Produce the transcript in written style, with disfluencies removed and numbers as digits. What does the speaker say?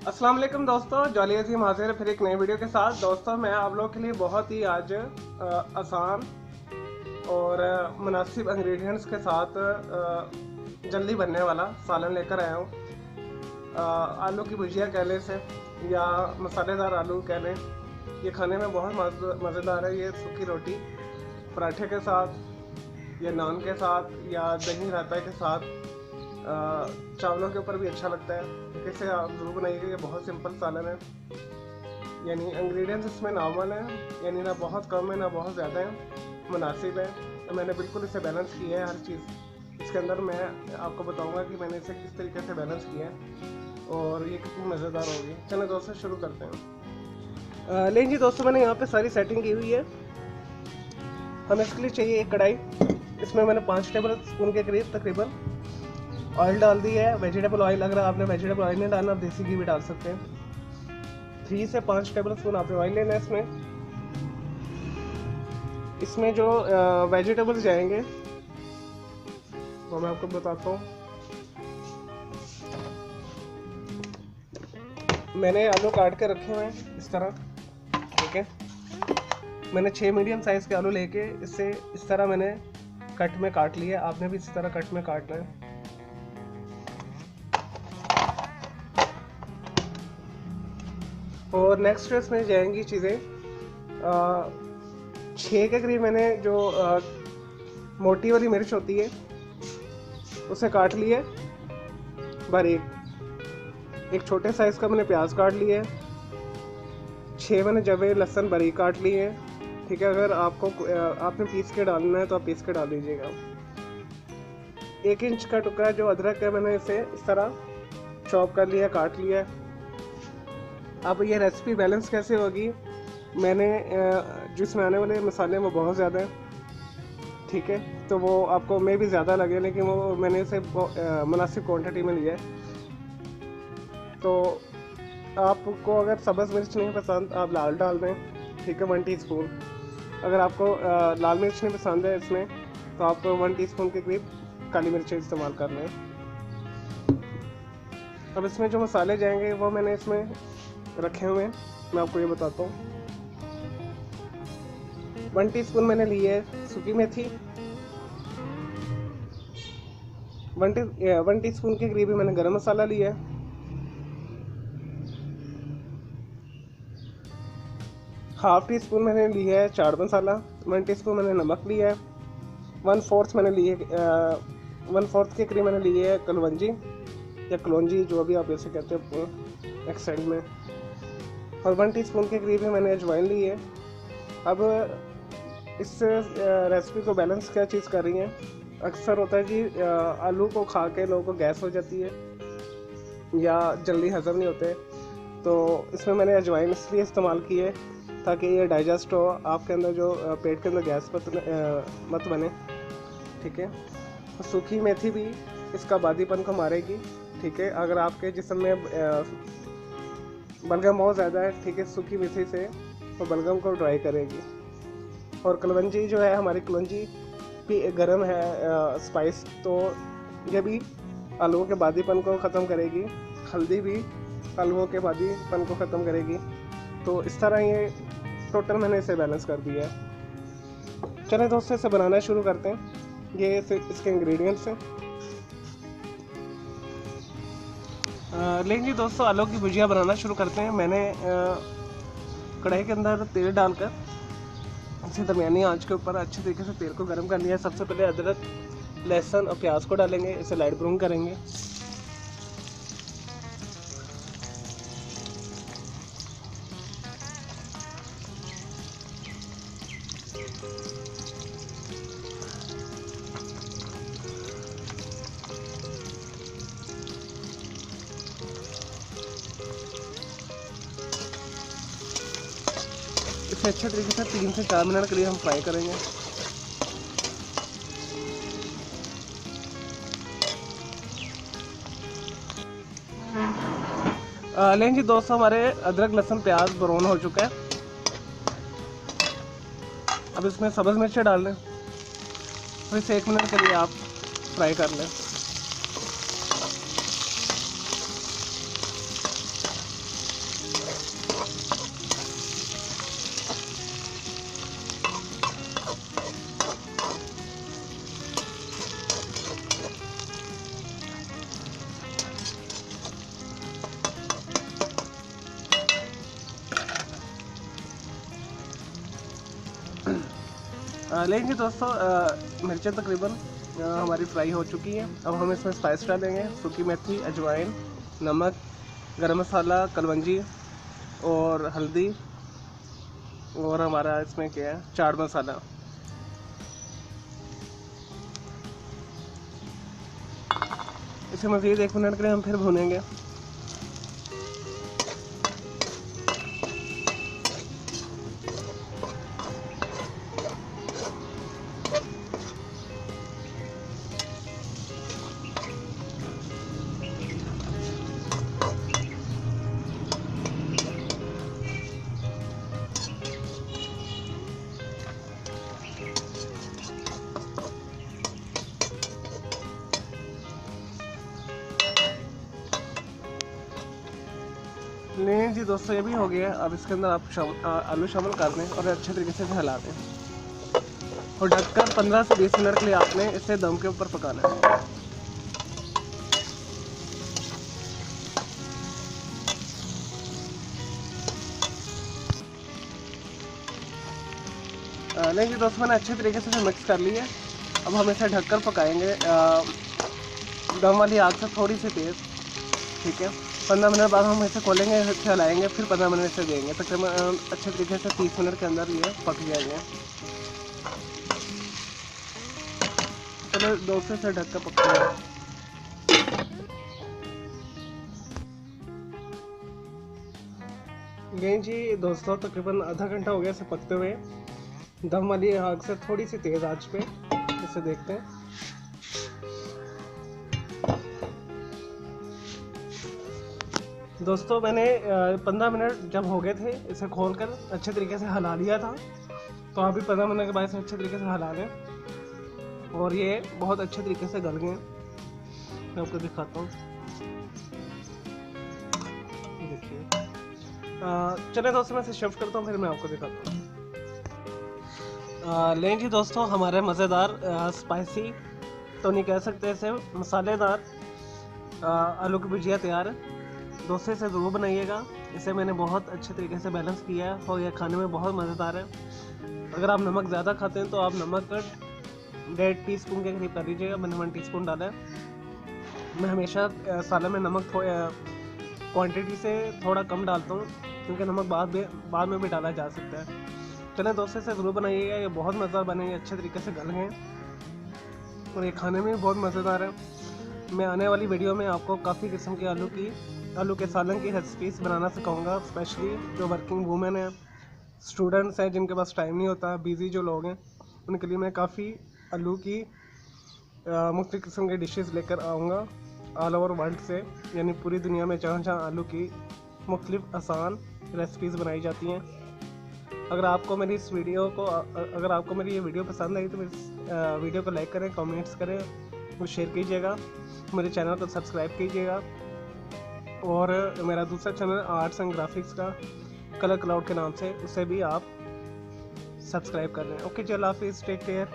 अस्सलाम वालेकुम दोस्तों, जॉली अजीम हाजिर है फिर एक नई वीडियो के साथ। दोस्तों मैं आप लोगों के लिए बहुत ही आज आसान और मुनासिब इंग्रेडिएंट्स के साथ जल्दी बनने वाला सालन लेकर आया हूँ। आलू की भुजिया कह लें इसे या मसालेदार आलू कह लें। ये खाने में बहुत मज़ेदार है। ये सूखी रोटी पराठे के साथ या नान के साथ या दही रायता के साथ चावलों के ऊपर भी अच्छा लगता है। इसे आप ज़रूर बनाइएगा। ये बहुत सिंपल सालन है, यानी इंग्रेडिएंट्स इसमें नॉर्मल है, यानी ना बहुत कम है ना बहुत ज़्यादा है, मुनासिब है। तो मैंने बिल्कुल इसे बैलेंस किया है हर चीज़। इसके अंदर मैं आपको बताऊंगा कि मैंने इसे किस तरीके से बैलेंस किया है और ये कितनी मज़ेदार होगी। चलो दोस्तों शुरू करते हैं। लेकिन जी दोस्तों, मैंने यहाँ पे सारी सेटिंग की हुई है। हमें इसके लिए चाहिए एक कढ़ाई। इसमें मैंने 5 टेबल स्पून के करीब तकरीबन ऑयल डाल दी है, वेजिटेबल ऑयल। अगर आपने वेजिटेबल ऑयल नहीं डालना, आप देसी घी भी डाल सकते हैं। 3 से 5 टेबल स्पून आपने ऑयल लेना है। इसमें जो वेजिटेबल्स जाएंगे वो मैं आपको बताता हूँ। मैंने आलू काट के रखे हुए हैं इस तरह, ठीक है। मैंने 6 मीडियम साइज़ के आलू लेके इससे इस तरह मैंने कट में काट लिया। आपने भी इसी तरह कट में काटना है। और नेक्स्ट इसमें जाएंगी चीज़ें 6 के करीब मैंने जो मोटी वाली मिर्च होती है उसे काट लिया बारीक। एक छोटे साइज़ का मैंने प्याज काट लिया है। 6 मैंने जवे लहसुन बारीक काट लिए हैं, ठीक है। अगर आपने पीस के डालना है तो आप पीस के डाल दीजिएगा। 1 इंच का टुकड़ा जो अदरक है मैंने इसे इस तरह चॉप कर लिया, काट लिया। अब ये रेसिपी बैलेंस कैसे होगी, मैंने जिसमें आने वाले मसाले वो बहुत ज़्यादा हैं, ठीक है। तो वो आपको मे भी ज़्यादा लगे, लेकिन वो मैंने इसे मुनासिब क्वांटिटी में लिया है। तो आपको अगर सब्ज़ मिर्च नहीं पसंद आप लाल डाल दें, ठीक है, 1 टीस्पून। अगर आपको लाल मिर्च नहीं पसंद है इसमें तो आप 1 टीस्पून के करीब काली मिर्च इस्तेमाल कर लें। अब इसमें जो मसाले जाएंगे वो मैंने इसमें रखे हुए हैं, मैं आपको ये बताता हूँ। 1 टीस्पून मैंने ली है सूखी मेथी। 1 टीस्पून के करीब मैंने गरम मसाला लिया है। हाफ टी स्पून मैंने लिया है चाट मसाला। 1 टीस्पून मैंने नमक लिया है। 1/4 मैंने लिए 1/4 के करीब मैंने लिए है कलवंजी या कलौंजी, जो भी आप ऐसे कहते हैं एक्सेंट में। और 1 टीस्पून के करीब मैंने अजवाइन ली है। अब इस रेसिपी को बैलेंस क्या चीज़ कर रही है, अक्सर होता है जी आलू को खा के लोगों को गैस हो जाती है या जल्दी हज़म नहीं होते। तो इसमें मैंने अजवाइन इसलिए इस्तेमाल की है ताकि ये डाइजेस्ट हो, आपके अंदर जो पेट के अंदर गैस मत बने, ठीक है। सूखी मेथी भी इसका बादीपन को मारेगी, ठीक है। अगर आपके जिस्म में बलगम बहुत ज़्यादा है, ठीक है, सूखी मेथी से वो बलगम को ड्राई करेगी। और कलवंजी जो है, हमारी कलौंजी भी गर्म है स्पाइस, तो ये भी आलूओं के बादीपन को ख़त्म करेगी। हल्दी भी आलूओं के बादीपन को ख़त्म करेगी। तो इस तरह ये टोटल मैंने इसे बैलेंस कर दिया है। चलें दोस्तों, इसे बनाना शुरू करते हैं। ये इसके इंग्रेडिएंट्स हैं। लेकिन जी दोस्तों, आलू की भुजिया बनाना शुरू करते हैं। मैंने कढ़ाई के अंदर तेल डालकर इसे दरमियानी आंच के ऊपर अच्छे तरीके से तेल को गर्म कर लिया। सबसे पहले अदरक, लहसुन और प्याज को डालेंगे, इसे लाइट ब्राउन करेंगे। इसे अच्छे तरीके से 3 से 4 मिनट के लिए हम फ्राई करेंगे। लेकिन जी दोस्तों, हमारे अदरक लहसुन प्याज ब्राउन हो चुका है। अब इसमें सब्ज़ मिर्च डाल लें, तो इसे 1 मिनट के लिए आप फ्राई कर लें। लेकिन दोस्तों मिर्चें तकरीबन हमारी फ्राई हो चुकी हैं। अब हम इसमें स्पाइस डालेंगे, सूखी मेथी, अजवाइन, नमक, गरम मसाला, कलवंजी और हल्दी, और हमारा इसमें क्या है, चाट मसाला। इसे मज़ीद 1 मिनट के लिए हम फिर भूनेंगे। नहीं जी दोस्तों, ये भी हो गया। अब इसके अंदर आप आलू शामिल कर दें और अच्छे तरीके से हिला दें और ढककर 15 से 20 मिनट के लिए आपने इसे दम के ऊपर पकाना है। नहीं जी दोस्तों, मैंने अच्छे तरीके से मिक्स कर लिया। अब हम इसे ढककर पकाएंगे दम वाली आग से थोड़ी सी तेज़, ठीक है। 15 मिनट बाद हम इसे खोलेंगे, इसे हिलाएंगे, फिर 15 मिनट से देंगे। तकरीबन अच्छे तरीके से 30 मिनट के अंदर ये पक जाएंगे। चलो दोस्तों, इसे ढककर पकाएंगे। ये जी दोस्तों, तकरीबन आधा घंटा हो गया इसे पकते हुए दम वाली आग से थोड़ी सी तेज़ आंच पे। इसे देखते हैं। दोस्तों मैंने 15 मिनट जब हो गए थे इसे खोलकर अच्छे तरीके से हिला लिया था। तो अभी 15 मिनट के बाद इसे अच्छे तरीके से हिला लें और ये बहुत अच्छे तरीके से गल गए। मैं आपको दिखाता हूँ, देखिए। चलिए दोस्तों, मैं इसे शिफ्ट करता हूँ, फिर मैं आपको दिखाता हूँ। लें जी दोस्तों, हमारे मज़ेदार स्पाइसी तो नहीं कह सकते इसे, मसालेदार आलू की भुजिया तैयार है। दोस्तों इसे ज़रूर बनाइएगा। इसे मैंने बहुत अच्छे तरीके से बैलेंस किया है और यह खाने में बहुत मज़ेदार है। अगर आप नमक ज़्यादा खाते हैं तो आप नमक 1.5 टीस्पून के करीब कर लीजिएगा। मैंने 1 टीस्पून डाला है। मैं हमेशा सालन में नमक क्वांटिटी से थोड़ा कम डालता हूँ, क्योंकि नमक बाद में भी डाला जा सकता है। चलें दोस्तों, इसे ज़रूर बनाइएगा। ये बहुत मज़ेदार बने, अच्छे तरीके से गल हैं और ये खाने में भी बहुत मज़ेदार है। मैं आने वाली वीडियो में आपको काफ़ी किस्म के आलू के सालन की रेसिपीज़ बनाना सिखाऊंगा। स्पेशली जो वर्किंग वूमेन हैं, स्टूडेंट्स हैं, जिनके पास टाइम नहीं होता, बिज़ी जो लोग हैं, उनके लिए मैं काफ़ी आलू की मुख्तलिफ़ किस्म की डिशेस लेकर आऊँगा ऑल ओवर वर्ल्ड से, यानी पूरी दुनिया में जहाँ जहाँ आलू की मुख्तलिफ़ आसान रेसिपीज़ बनाई जाती हैं। अगर आपको मेरी इस वीडियो को अगर आपको मेरी ये वीडियो पसंद आई तो इस वीडियो को लाइक करें, कमेंट्स करें और शेयर कीजिएगा। मेरे चैनल को सब्सक्राइब कीजिएगा और मेरा दूसरा चैनल आर्ट्स एंड ग्राफिक्स का कलर क्लाउड के नाम से, उसे भी आप सब्सक्राइब कर लें। ओके, चलो, अल्लाह हाफिज़, टेक केयर।